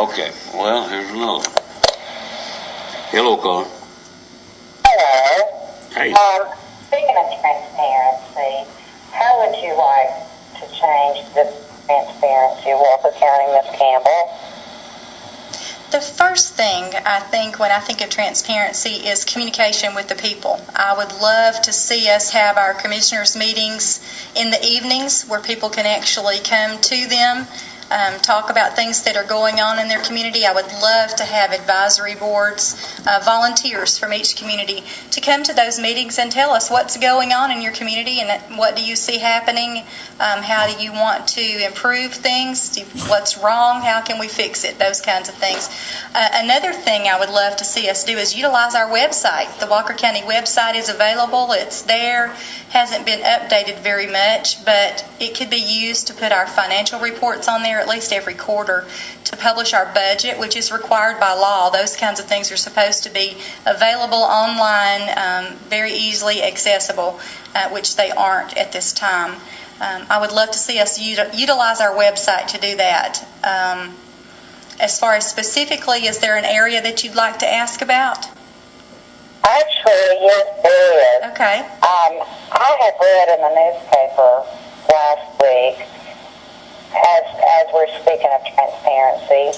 Okay, well, here's another one. Hello, caller. Hello. Hey. Speaking of transparency, how would you like to change the transparency of Walker County, Ms. Campbell? The first thing I think when I think of transparency is communication with the people. I would love to see us have our commissioners' meetings in the evenings where people can actually come to them, talk about things that are going on in their community. I would love to have advisory boards, volunteers from each community to come to those meetings and tell us what's going on in your community and what do you see happening, how do you want to improve things, what's wrong, how can we fix it, those kinds of things. Another thing I would love to see us do is utilize our website. The Walker County website is available, it's there, hasn't been updated very much, but it could be used to put our financial reports on there at least every quarter, to publish our budget, which is required by law. Those kinds of things are supposed to be available online, very easily accessible, which they aren't at this time. I would love to see us utilize our website to do that. As far as specifically, is there an area that you'd like to ask about? Actually, yes, there is. Okay. I have read in the newspaper last week, as we're speaking of transparency,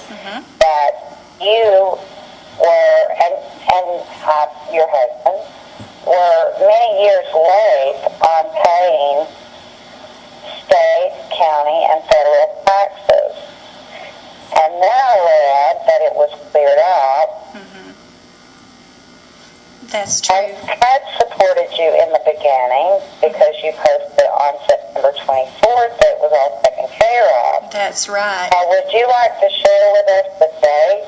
that you were, and your husband, were many years late on paying state, county, and federal taxes. And now I read that it was cleared up. That's true. And Ted supported you in the beginning because you posted on September 24th that it was all taken care of. That's right. Now, would you like to share with us the day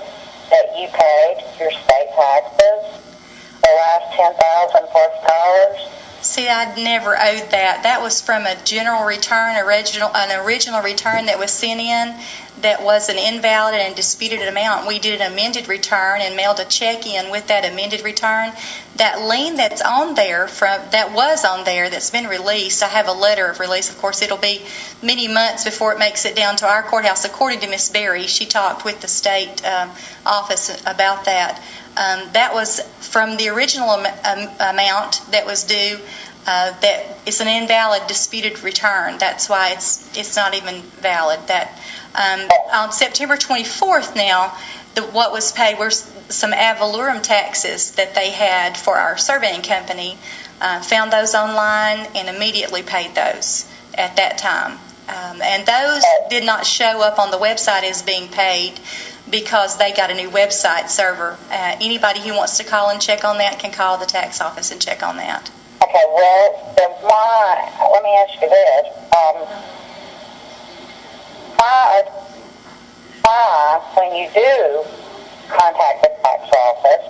that you paid your state taxes, the last $10,000+? See, I'd never owed that. That was from a general return, an original return that was sent in that was an invalid and disputed amount. We did an amended return and mailed a check in with that amended return. That lien that's on there, that's been released, I have a letter of release. Of course, it'll be many months before it makes it down to our courthouse. According to Miss Berry, she talked with the state office about that. That was from the original amount that was due. That it's an invalid disputed return. That's why it's not even valid. That on September 24th now, what was paid were some ad valorem taxes that they had for our surveying company. Found those online and immediately paid those at that time. And those did not show up on the website as being paid because they got a new website server. Anybody who wants to call and check on that can call the tax office and check on that. Okay, well, then let me ask you this. Why, when you do contact the tax office,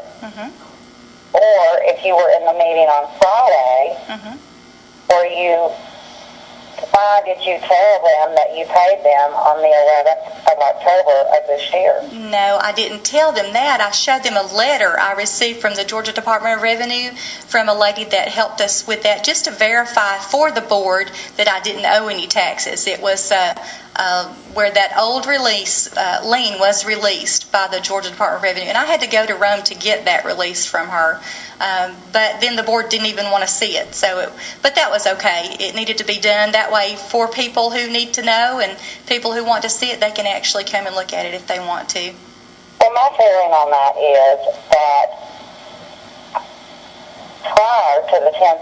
or if you were in the meeting on Friday, why did you tell them that you paid them on the 11th of October of this year? No, I didn't tell them that. I showed them a letter I received from the Georgia Department of Revenue from a lady that helped us with that, just to verify for the board that I didn't owe any taxes. It was where that old lien was released by the Georgia Department of Revenue, and I had to go to Rome to get that release from her. But then the board didn't even want to see it. But that was okay. It needed to be done that way for people who need to know, and people who want to see it, they can actually come and look at it if they want to. Well, my feeling on that is that prior to the $10,000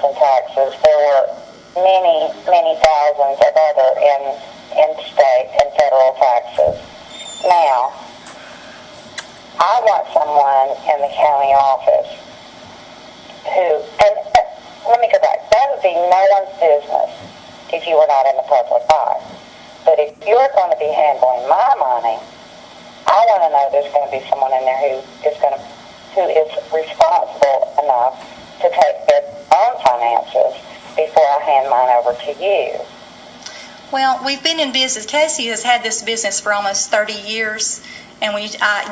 in taxes, there were many, many thousands of other in state and federal taxes. Now, I want someone in the county office and let me go back, that would be no one's business if you were not in the public eye. But if you're going to be handling my money, I want to know there's going to be someone in there who is responsible enough to take their own finances before I hand mine over to you. Well, we've been in business. Casey has had this business for almost 30 years. And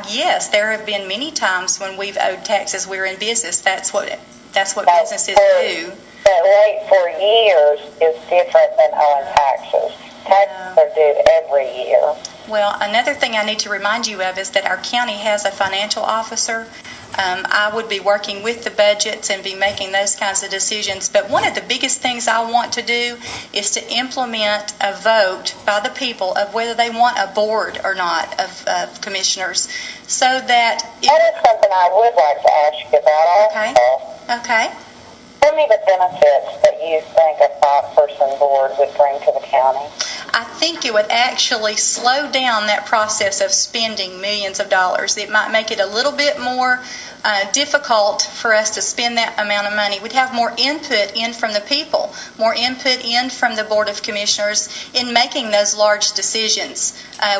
yes, there have been many times when we've owed taxes. We're in business. That's what businesses do. But wait for years is different than owing taxes. Taxes are due every year. Well, another thing I need to remind you of is that our county has a financial officer. I would be working with the budgets and be making those kinds of decisions. But one of the biggest things I want to do is to implement a vote by the people of whether they want a board or not of commissioners, so that... That is something I would like to ask you about also. Okay. Tell me the benefits that you think a 5-person board would bring to the county. I think it would actually slow down that process of spending millions of dollars. It might make it a little bit more difficult for us to spend that amount of money. We'd have more input in from the people, more input in from the Board of Commissioners in making those large decisions.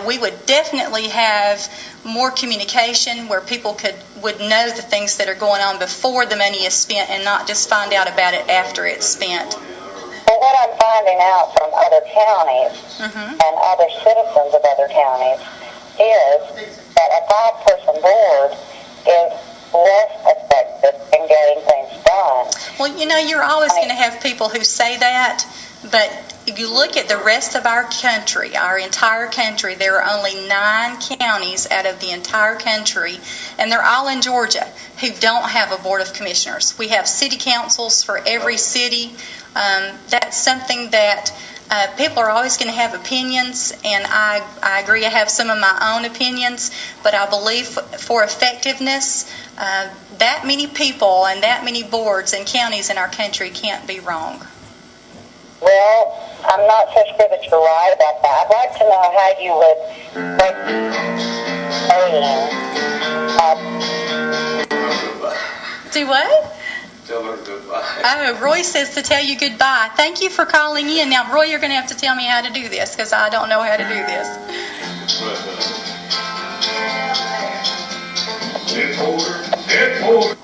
We would definitely have more communication where people would know the things that are going on before the money is spent and not just find out about it after it's spent. Well, what I'm finding out from other counties and other citizens of other counties is that a 5-person board is less effective in getting things done. Well, you're always going to have people who say that, but if you look at the rest of our country, our entire country, there are only 9 counties out of the entire country, and they're all in Georgia, who don't have a Board of Commissioners. We have city councils for every city. That's something that people are always going to have opinions, and I agree. I have some of my own opinions, but I believe for effectiveness, that many people and that many boards and counties in our country can't be wrong. Well, I'm not so sure that you're right about that. I'd like to know how you would break Do what? Tell her goodbye. Oh, Roy says to tell you goodbye. Thank you for calling in. Now, Roy, you're going to have to tell me how to do this because I don't know how to do this. Head forward.